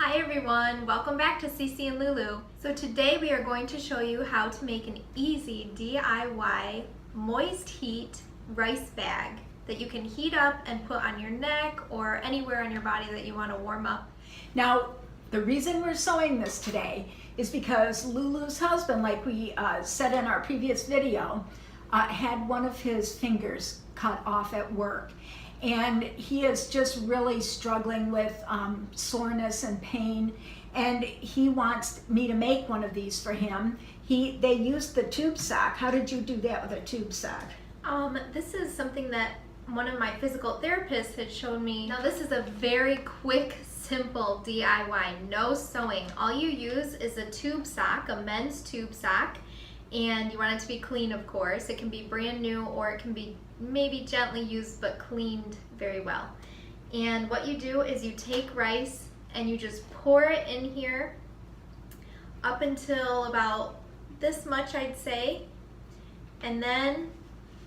Hi everyone, welcome back to CC and Lulu. So today we are going to show you how to make an easy DIY moist heat rice bag that you can heat up and put on your neck or anywhere on your body that you want to warm up. Now, the reason we're sewing this today is because Lulu's husband, like we said in our previous video, had one of his fingers cut off at work. And he is just really struggling with soreness and pain, and he wants me to make one of these for him. They used the tube sock. How did you do that with a tube sock? This is something that one of my physical therapists had shown me. Now this is a very quick, simple DIY, no sewing. All you use is a tube sock, a men's tube sock, and you want it to be clean, of course. It can be brand new or it can be maybe gently used but cleaned very well. And what you do is you take rice and you just pour it in here up until about this much, I'd say, and then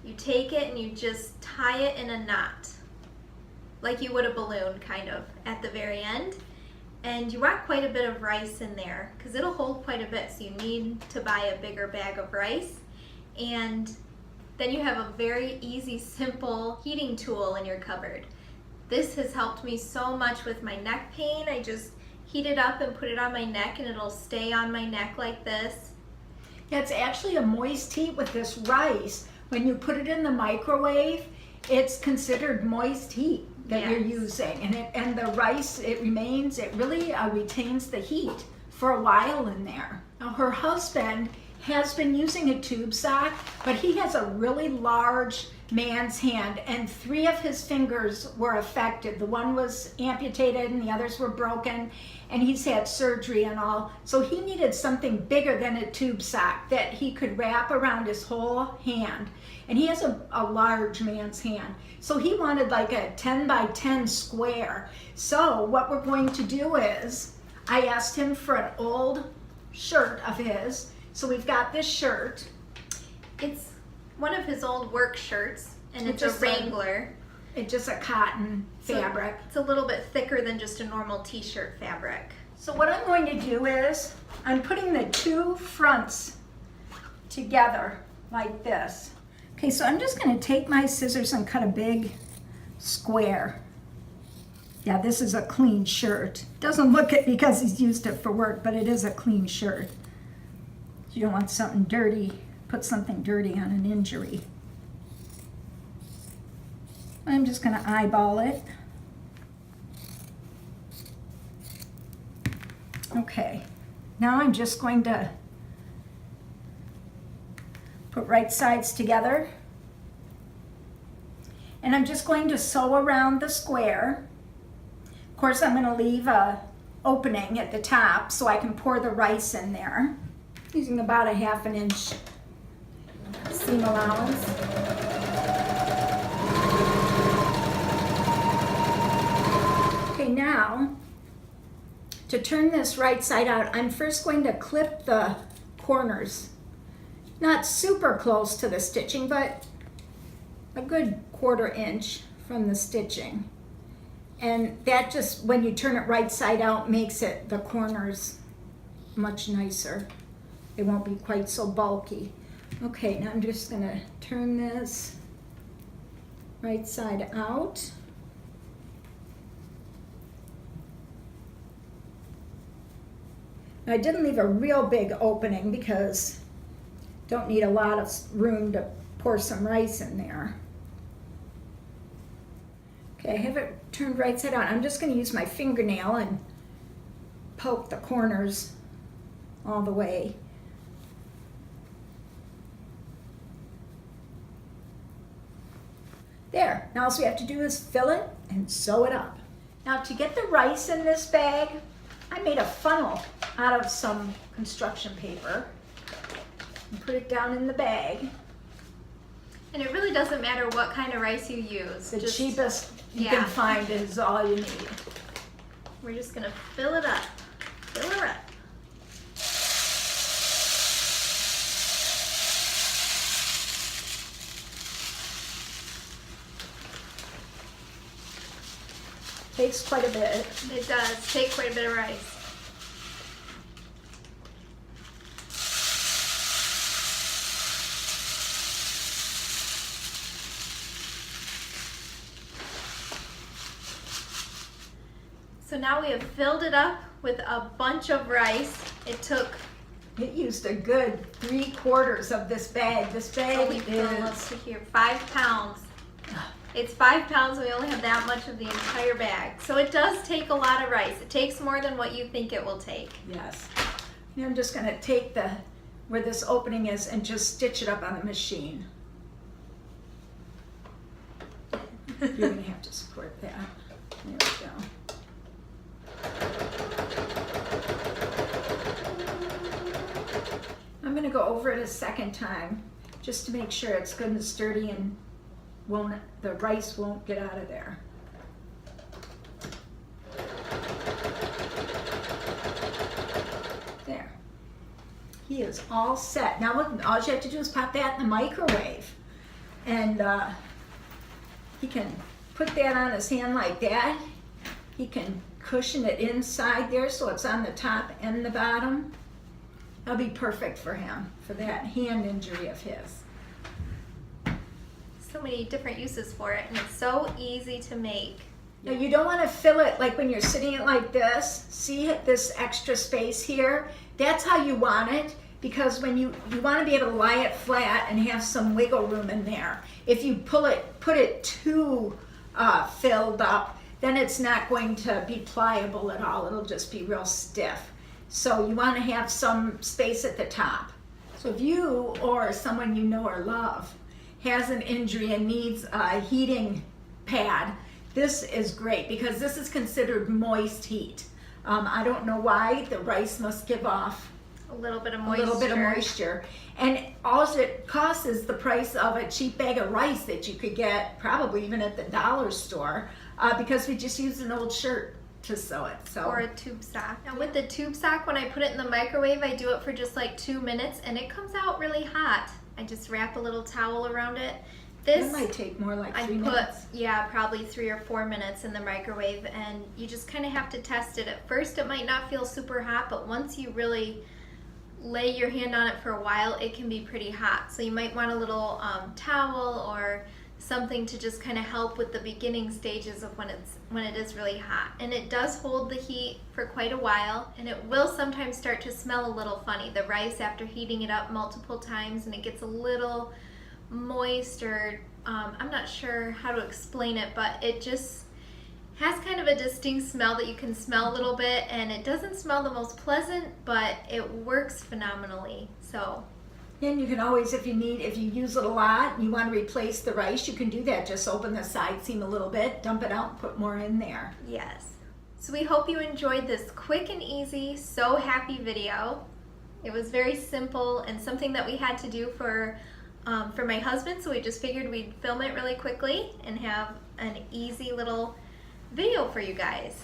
you take it and you just tie it in a knot like you would a balloon, kind of, at the very end. And you want quite a bit of rice in there because it'll hold quite a bit, so you need to buy a bigger bag of rice. And then you have a very easy, simple heating tool in your cupboard. This has helped me so much with my neck pain. I just heat it up and put it on my neck and it'll stay on my neck like this. Yeah, it's actually a moist heat with this rice. When you put it in the microwave, it's considered moist heat that you're using. And the rice, it really retains the heat for a while in there. Now her husband has been using a tube sock, but he has a really large man's hand and 3 of his fingers were affected. The one was amputated and the others were broken, and he's had surgery and all. So he needed something bigger than a tube sock that he could wrap around his whole hand. And he has a large man's hand. So he wanted like a 10 by 10 square. So what we're going to do is, I asked him for an old shirt of his. So we've got this shirt. It's one of his old work shirts, and it's a Wrangler. It's just a cotton fabric. It's a little bit thicker than just a normal t-shirt fabric. So what I'm going to do is, I'm putting the 2 fronts together like this. Okay, so I'm just going to take my scissors and cut a big square. Yeah, this is a clean shirt. Doesn't look it because he's used it for work, but it is a clean shirt. You don't want something dirty, put something dirty on an injury. I'm just going to eyeball it. Okay, now I'm just going to put right sides together. And I'm just going to sew around the square. Of course, I'm going to leave an opening at the top so I can pour the rice in there, using about a 1/2 inch seam allowance. Okay, now to turn this right side out, I'm first going to clip the corners. Not super close to the stitching, but a good 1/4 inch from the stitching. And that just, when you turn it right side out, makes it, the corners, much nicer. It won't be quite so bulky. Okay, now I'm just going to turn this right side out. I didn't leave a real big opening because don't need a lot of room to pour some rice in there. Okay, I have it turned right side out. I'm just going to use my fingernail and poke the corners all the way. There, now all we have to do is fill it and sew it up. Now to get the rice in this bag, I made a funnel out of some construction paper and put it down in the bag. And it really doesn't matter what kind of rice you use. The cheapest you can find is all you need. We're just gonna fill it up. Fill her up. Takes quite a bit. It does take quite a bit of rice. So now we have filled it up with a bunch of rice. It used a good 3/4 of this bag. This bag let's see here, 5 pounds. It's 5 pounds, and we only have that much of the entire bag. So it does take a lot of rice. It takes more than what you think it will take. Yes. And I'm just gonna take where this opening is and just stitch it up on the machine. You're gonna have to support that. There we go. I'm going to go over it a second time just to make sure it's good and sturdy and the rice won't get out of there. There. He is all set. Now look, all you have to do is pop that in the microwave. And he can put that on his hand like that. He can cushion it inside there so it's on the top and the bottom. That'll be perfect for him, for that hand injury of his. So many different uses for it, and it's so easy to make. Now you don't want to fill it like when you're sitting it like this. See this extra space here? That's how you want it, because when you want to be able to lie it flat and have some wiggle room in there. If you put it too filled up, then it's not going to be pliable at all. It'll just be real stiff. So you want to have some space at the top. So if you or someone you know or love has an injury and needs a heating pad, this is great because this is considered moist heat. I don't know why. The rice must give off a little bit of moisture. And all it costs is the price of a cheap bag of rice that you could get probably even at the dollar store because we just used an old shirt to sew it. Or a tube sock. Now with the tube sock, when I put it in the microwave, I do it for just like 2 minutes and it comes out really hot. I just wrap a little towel around it. This might take more like 3 minutes. Yeah, probably 3 or 4 minutes in the microwave, and you just kind of have to test it. At first it might not feel super hot, but once you really lay your hand on it for a while, it can be pretty hot. So you might want a little towel or something to just kind of help with the beginning stages of when it is really hot. And it does hold the heat for quite a while, and it will sometimes start to smell a little funny. The rice, after heating it up multiple times and it gets a little moist, or I'm not sure how to explain it, but it just has kind of a distinct smell that you can smell a little bit, and it doesn't smell the most pleasant, but it works phenomenally. So and you can always, if you use it a lot and you want to replace the rice, you can do that. Just open the side seam a little bit, dump it out, and put more in there. Yes. So we hope you enjoyed this quick and easy, so happy video. It was very simple and something that we had to do for my husband, so we just figured we'd film it really quickly and have an easy little video for you guys.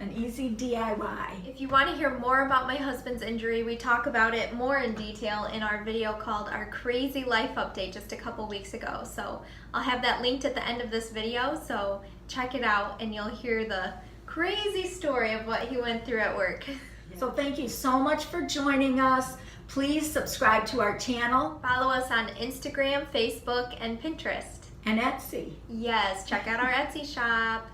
An easy DIY. If you want to hear more about my husband's injury, we talk about it more in detail in our video called Our Crazy Life Update just a couple weeks ago. So I'll have that linked at the end of this video, so check it out and you'll hear the crazy story of what he went through at work. So thank you so much for joining us. Please subscribe to our channel. Follow us on Instagram, Facebook, and Pinterest. And Etsy. Yes, check out our Etsy shop.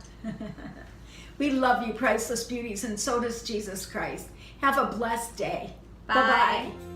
We love you, priceless beauties, and so does Jesus Christ. Have a blessed day. Bye. Bye-bye.